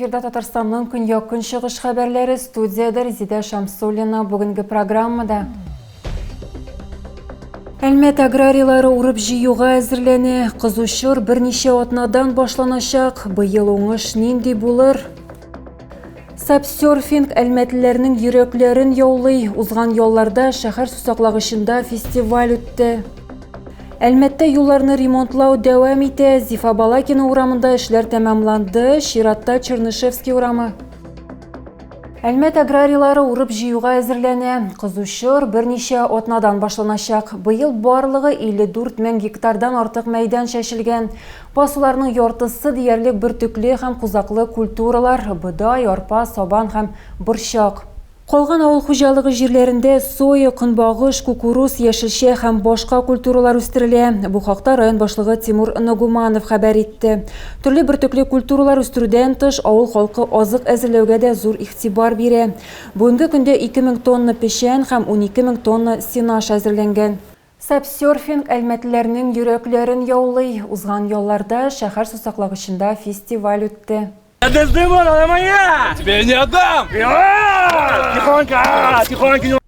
Эфирда Татарстанның көньяк көнчыгыш хәбәрләре, студияда Резида Шамсуллина. Бүгенге программада Әлмәт аграрийлары урып җыюга әзерләнә. Кызучыр берничә атнадан башланачак. Быел уңыш нинди булыр? Сапсерфинг әлмәтләрнең йөрәкләрен яулый. Узган ялларда шәһәр сусаклагычында фестиваль үтте. Әлмәттә юлларны ремонтлау дәвам итә. Зифа Балакина урамында эшләр тәмамланды. Чиратта Чернышевский урамы. Әлмәт аграрийлары урып җыюга әзерләнә. Кызучыр берничә атнадан башланачак. Быел барлыгы 54 мең гектардан артык мәйдан чәчелгән. Басуларның яртысы диярлек бөртекле һәм кузаклы культуралар, быдай, арпа, сабан һәм борчак. Калган авыл хуҗалыгы җирләрендә соя, көнбагыш, кукуруз, яшелчә һәм башка культуралар үстерелә. Бу хакта район башлыгы Тимур Нагуманов хәбәр итте. Төрле бөртекле культуралар үстерүдән тыш авыл халкы азык әзерләүгә дә зур игътибар бирә. Бүгенге көндә 2000 тонна печән һәм 12 мең тонна сенаж әзерләнгән. Сапсерфинг әлмәтләрнең йөрәкләрен яулый. Узган ялларда шәһәр сусаклагычында фестиваль үтте. Тебе не отдам!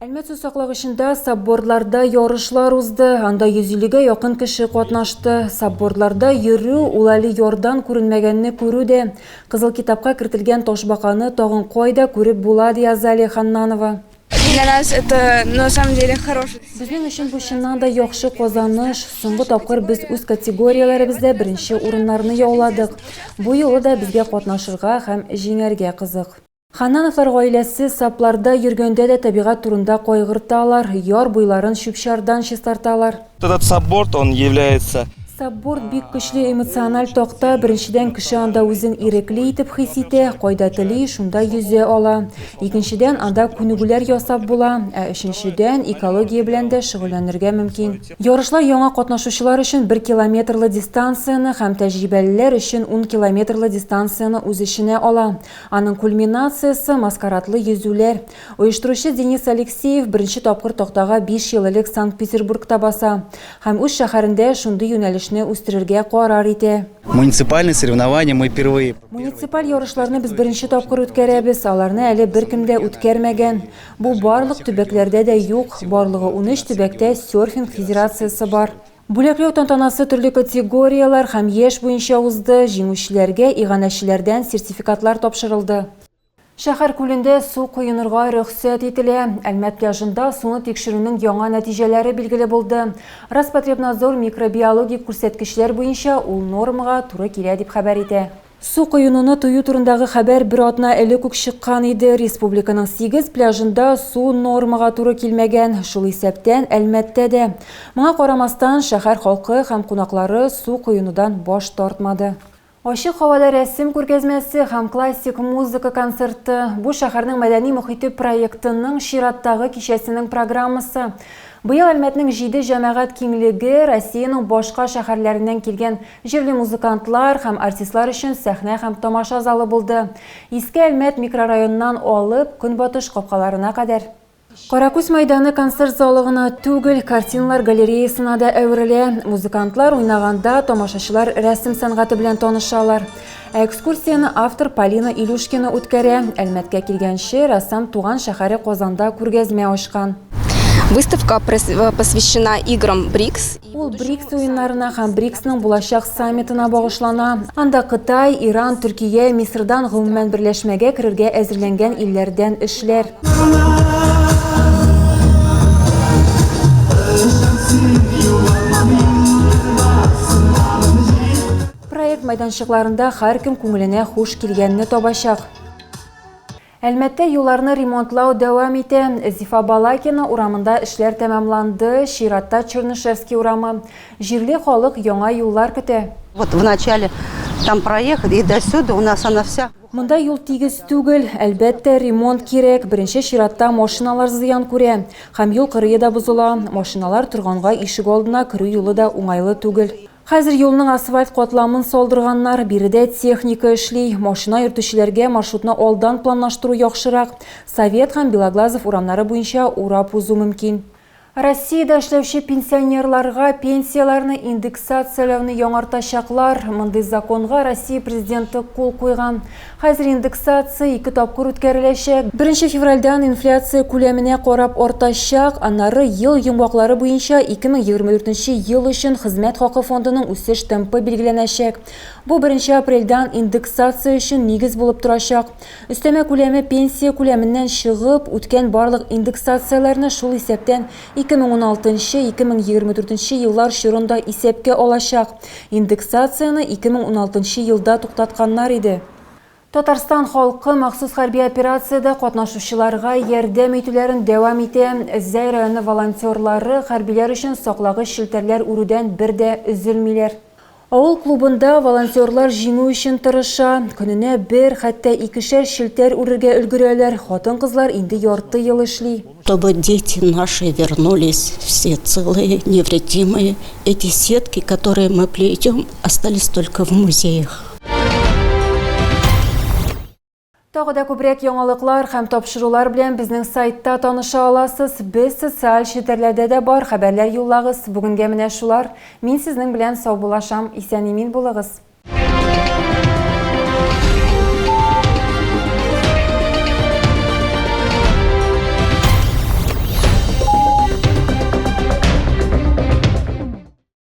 Әлмәт сусаклагычында саббордларда ярышлар узды. Анда 150-гә якын кеше катнашты. Саббордларда йөрү, ул әле ярдан күренмәгәнне күрүдә. Кызыл китапка кертелгән ташбаканы тагын кайда күреп була, ди Азалия Ханнанова. Для нас это на самом деле хороший. Безнең өчен бу чыннан да яхшы казаныш. Соңгы тапкыр без үз категорияләребездә беренче урыннарны яуладык. Бу юлы да безгә катнашырга һәм җиңәргә кызык. Ханнановлар гаиләсе сапларда йөргәндә дә табигать турында кайгырталар, яр буйларын чүп-чардан чистарталар. Этот сабборд, он является... Сабборд бик көчле эмоциональ такта. Беренчедән кеше анда үзен ирекле итеп хис итә, кайда тели, шунда йөзә ала. Икенчедән анда күнегүләр ясап була, өченчедән экология белән дә шөгыльләнергә мөмкин. Ярышлар яңа катнашучылар өчен 1 километрлы дистанцияны һәм тәҗрибәлеләр өчен 10 километрлы дистанцияны үз эченә ала. Аның кульминациясе маскарадлы йөзүләр. Оештыручы Денис Алексеев беренче тапкыр тактага 5 ел элек Санкт-Петербургта баса һәм үз шәһәрендә шундый юнәлеш үстерергә карар итә. Муниципальные соревнования мы впервые. Муниципаль ярышларны без беренче тапкыр үткәрәбез. Аларны әле беркем дә үткәрмәгән. Бу барлык төбәкләрдә дә юк. Барлыгы 13 төбәктә серфинг федерациясе бар. Бүләкләү тантанасы төрле категориялар һәм яшь буенча узды. Җиңүчеләргә иганәчеләрдән сертификатлар тапшырылды. Шәһәр күлендә су куенырга рөхсәт ителә. Әлмәт пляжында суны тикшерүнең яңа нәтиҗәләре билгеле булды. Роспотребнадзор микробиологик күрсәткечләр буенча ул нормага туры килә дип хәбәр итә. Су куенуны тыю турындагы хәбәр бер атна элек үк чыккан иде. Республиканың 8 пляжында су нормага туры килмәгән. Шул исәптән Әлмәттә дә. Моңа карамастан шәһәр халкы һәм кунаклары су куенудан баш тартмады. Ачык һавада рәсем күргәзмәсе һәм классик музыка концерты. Бу шәһәрнең мәдәни мөхите проектының чираттагы кичәсенең программасы. Быел Әлмәтнең 7 җәмәгать киңлеге Россиянең башка шәһәрләреннән килгән җирле музыкантлар һәм артистлар өчен сәхнә һәм тамаша залы булды. Иске Әлмәт микрорайоныннан алып Көнбатыш капкаларына кадәр. Каракүз мәйданы концерт залыгына түгел, картиналар галереясына да әверелә. Музыкантлар уйнаганда тамашачылар рәсем сәнгате белән танышалар. Экскурсияны автор Полина Илюшкина үткәрә. Әлмәткә килгәнче рәссам туган шәһәре Казанда күргәзмә ачкан. Выставка посвящена играм БРИКС. Ул БРИКС уеннарына һәм БРИКСның булачак саммитына багышлана. Анда Кытай, Иран, Төркия, Мисырдан гомумән берләшмәгә керергә әзерләнгән илләрдән эшләр. Проект мәйданчыкларында һәркем күңеленә хуш килгәнне табачак. Әлмәттә юлларны ремонтлау дәвам итә. Зифа Балакина урамында эшләр тәмамланды. Чиратта Чернышевский урамы. Җирле халык яңа юллар көтә. Вот в начале там проехали, и до сюда у нас она вся. Монда юл тигез түгел, әлбәттә ремонт кирәк. Беренче чиратта машиналар зыян күрә. Һәм юл кырые да бозыла. Машиналар торганга ишек алдына керү юлы да уңайлы түгел. Хәзер юлның асфальт катламын салдырганнар, биредә техника эшли. Машина йөртүчеләргә маршрутны алдан планлаштыру яхшырак. Совет һәм Белоглазов урамнары буенча урап узу мөмкин. Россияда эшләүче пенсионерларга пенсияларны индексациялауны яңартачаклар. Мондый законга Россия президенты кул куйган. Хәзер индексация 2 тапкыр үткәреләчәк. 1 февральдан инфляция күләменә карап артачак, аннары ел йомгаклары буенча 2024 ел өчен хезмәт хакы фондының үсеш темпы билгеләнәчәк. Бу 1 апрельдан индексация өчен нигез булып торачак. Өстәмә күләме пенсия күләменнән чыгып, үткән барлык индексацияларны шул исәптән 2016-2024 еллар чорында исәпкә алачак. Индексацияны 2016 елда туктатканнар иде. Татарстан халкы махсус хәрби операциядә катнашучыларга ярдәм итүләрен дәвам итә. Зәй районы волонтерлары хәрбиләр өчен саклагыч шелтәрләр үрүдән бер дә üzülмиләр. Авыл клубында волонтерлар җиңү өчен тырыша. Көненә 1, хәтта 2 шелтәр үрергә өлгерәләр. Хатын-кызлар инде ярты ел эшли. Чтобы дети наши вернулись все целые, невредимые. Эти сетки, которые мы плетем, остались только в музеях. Тагы да күбрәк яңалыклар һәм тапшырулар белән безнең сайтта таныша аласыз. Без социаль челтәрләрдә дә бар, хәбәрләр юллагыз. Бүгенгә менә шулар. Мин сезнең белән сау булашам. Исән-имин булыгыз.